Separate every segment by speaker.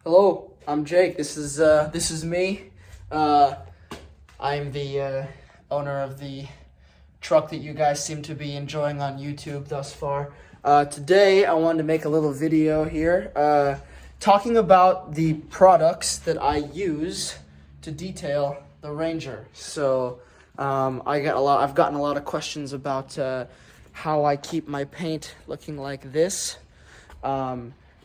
Speaker 1: Hello, I'm Jake. This is me. I'm the owner of the truck that you guys seem to be enjoying on YouTube thus far. Today, I wanted to make a little video here talking about the products that I use to detail the Ranger. So I've gotten a lot of questions about how I keep my paint looking like this.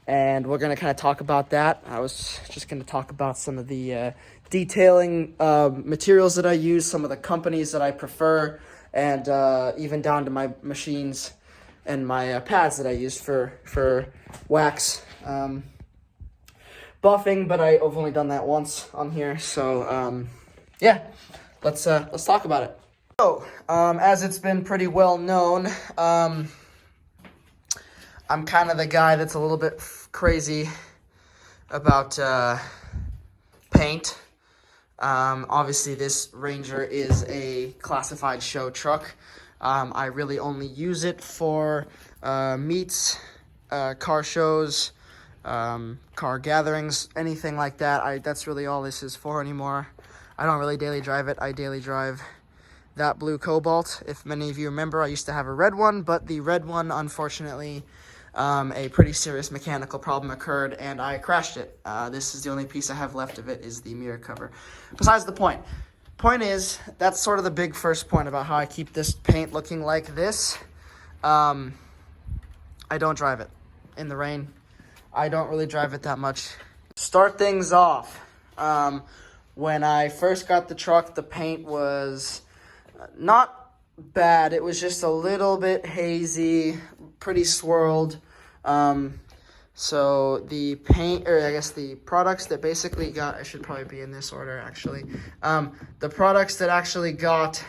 Speaker 1: And we're going to kind of talk about that. I was just going to talk about some of the detailing materials that I use, some of the companies that I prefer, and even down to my machines and my pads that I use for wax buffing, but I've only done that once on here. So yeah, let's talk about it. So as it's been pretty well known, I'm kind of the guy that's a little bit crazy about paint. Obviously, this Ranger is a classified show truck. I really only use it for meets, car shows, car gatherings, anything like that. That's really all this is for anymore. I don't really daily drive it. I daily drive that blue Cobalt. If many of you remember, I used to have a red one, but the red one, unfortunately, a pretty serious mechanical problem occurred and I crashed it. This is the only piece I have left of it is the mirror cover. Besides the point. Point is, that's sort of the big first point about how I keep this paint looking like this. I don't drive it in the rain. I don't really drive it that much. Start things off. When I first got the truck, the paint was not bad. It was just a little bit hazy, pretty swirled. So the paint, or I guess the products that basically got, I should probably be in this order actually. The products that actually got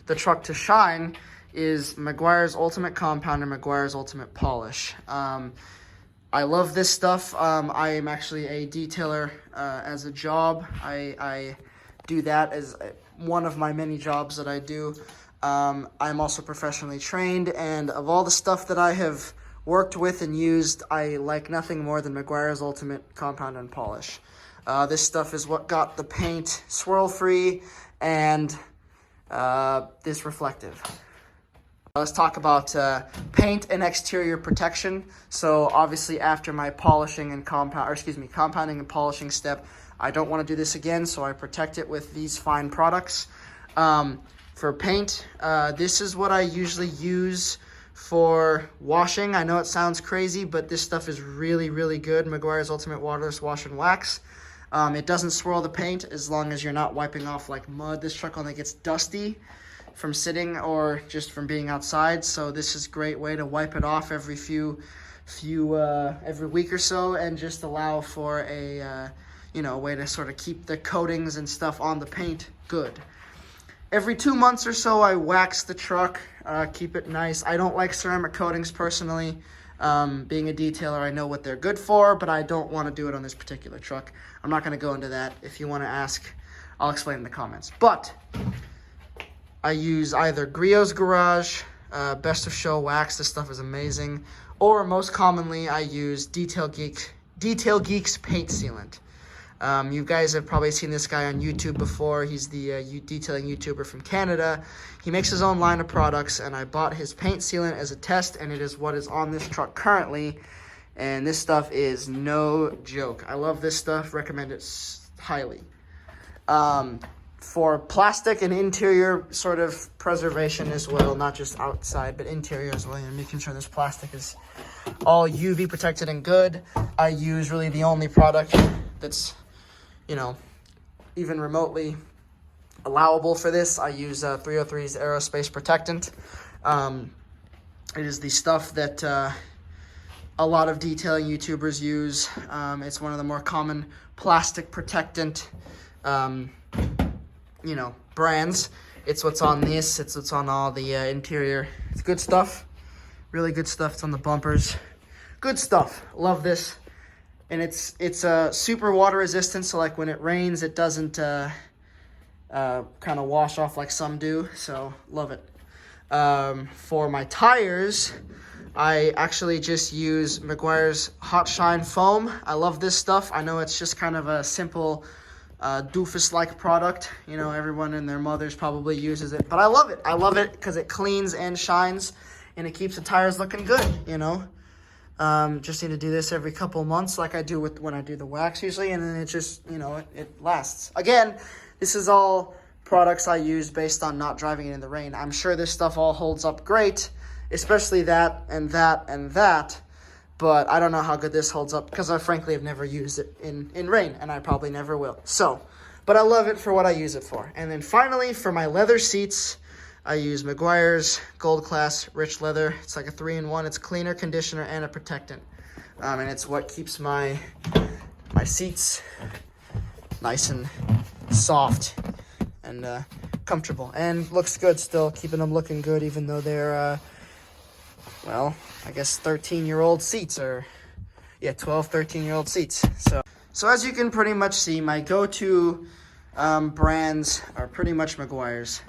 Speaker 1: the truck to shine is Meguiar's Ultimate Compound and Meguiar's Ultimate Polish. I love this stuff. I am actually a detailer as a job. I do that as one of my many jobs that I do. I'm also professionally trained, and of all the stuff that I have worked with and used, I like nothing more than Meguiar's Ultimate Compound and Polish. This stuff is what got the paint swirl-free and this reflective. Let's talk about paint and exterior protection. So obviously after my polishing and compounding and polishing step, I don't want to do this again, so I protect it with these fine products. For paint, this is what I usually use for washing. I know it sounds crazy, but this stuff is really, really good. Meguiar's Ultimate Waterless Wash and Wax. It doesn't swirl the paint as long as you're not wiping off like mud. This truck only gets dusty from sitting or just from being outside, so this is a great way to wipe it off every every week or so, and just allow for a way to sort of keep the coatings and stuff on the paint good. Every 2 months or so, I wax the truck, keep it nice. I don't like ceramic coatings personally. Being a detailer, I know what they're good for, but I don't want to do it on this particular truck. I'm not going to go into that. If you want to ask, I'll explain in the comments. But I use either Griot's Garage, Best of Show Wax. This stuff is amazing. Or most commonly, I use Detail Geek's Paint Sealant. You guys have probably seen this guy on YouTube before. He's the detailing YouTuber from Canada. He makes his own line of products, and I bought his paint sealant as a test, and it is what is on this truck currently. And this stuff is no joke. I love this stuff. Recommend it highly. For plastic and interior sort of preservation as well, not just outside, but interior as well, and making sure this plastic is all UV protected and good. I use really the only product that's even remotely allowable for this. I use 303's Aerospace Protectant. It is the stuff that a lot of detailing YouTubers use. It's one of the more common plastic protectant, brands. It's what's on this. It's what's on all the interior. It's good stuff. Really good stuff. It's on the bumpers. Good stuff. Love this. And it's super water resistant, so like when it rains, it doesn't kind of wash off like some do. So love it. For my tires, I actually just use Meguiar's Hot Shine Foam. I love this stuff. I know it's just kind of a simple doofus-like product. You know, everyone and their mothers probably uses it. But I love it. I love it because it cleans and shines, and it keeps the tires looking good, you know. Just need to do this every couple months like I do when I do the wax usually, and then it just, you know, it lasts. Again, this is all products I use based on not driving it in the rain. I'm sure this stuff all holds up great, especially that and that and that, but I don't know how good this holds up because I frankly have never used it in rain, and I probably never will. So, but I love it for what I use it for. And then finally, for my leather seats, I use Meguiar's Gold Class Rich Leather. It's like a 3-in-1. It's cleaner, conditioner, and a protectant. And it's what keeps my seats nice and soft and comfortable. And looks good still, keeping them looking good even though they're, well, I guess 13-year-old seats or, yeah, 12, 13-year-old seats. So as you can pretty much see, my go-to brands are pretty much Meguiar's.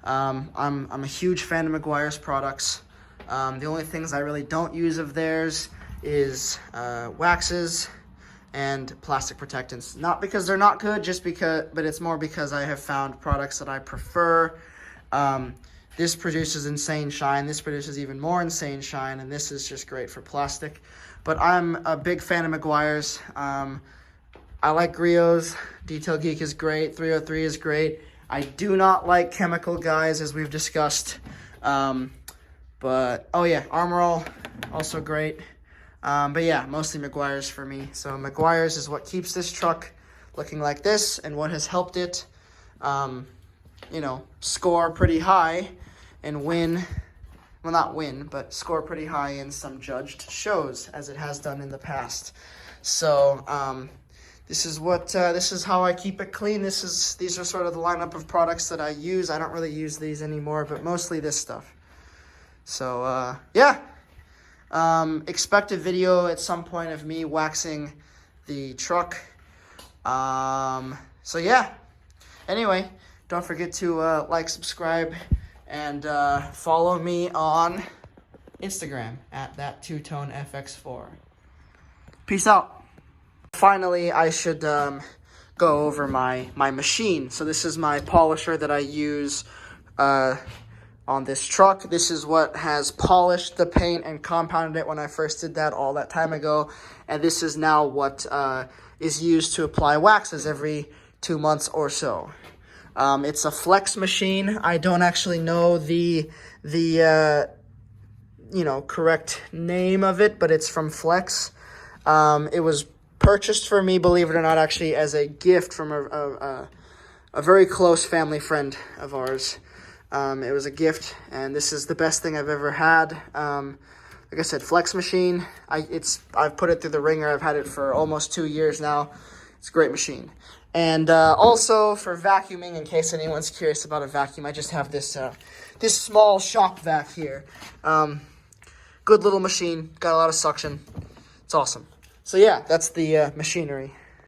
Speaker 1: I'm a huge fan of Meguiar's products. The only things I really don't use of theirs is waxes and plastic protectants. Not because they're not good, but it's more because I have found products that I prefer. This produces insane shine. This produces even more insane shine, and this is just great for plastic. But I'm a big fan of Meguiar's. I like Griots. Detail Geek is great. 303 is great. I do not like Chemical Guys, as we've discussed. But, oh yeah, Armor All, also great. But yeah, mostly Meguiar's for me. So Meguiar's is what keeps this truck looking like this and what has helped it, you know, score pretty high and win, well, not win, but score pretty high in some judged shows, as it has done in the past. So, this is how I keep it clean. These are sort of the lineup of products that I use. I don't really use these anymore, but mostly this stuff. So, yeah. Expect a video at some point of me waxing the truck. So, yeah. Anyway, don't forget to like, subscribe, and follow me on Instagram at that two-tone FX4. Peace out. Finally, I should go over my machine. So this is my polisher that I use on this truck. This is what has polished the paint and compounded it when I first did that all that time ago. And this is now what is used to apply waxes every 2 months or so. It's a flex machine. I don't actually know the you know, correct name of it, but it's from Flex. It was purchased for me, believe it or not, actually as a gift from a very close family friend of ours. It was a gift, and this is the best thing I've ever had. Like I said, Flex machine. I've put it through the ringer. I've had it for almost 2 years now. It's a great machine. And also for vacuuming, in case anyone's curious about a vacuum, I just have this this small shop vac here. Good little machine. Got a lot of suction. It's awesome. So yeah, that's the machinery.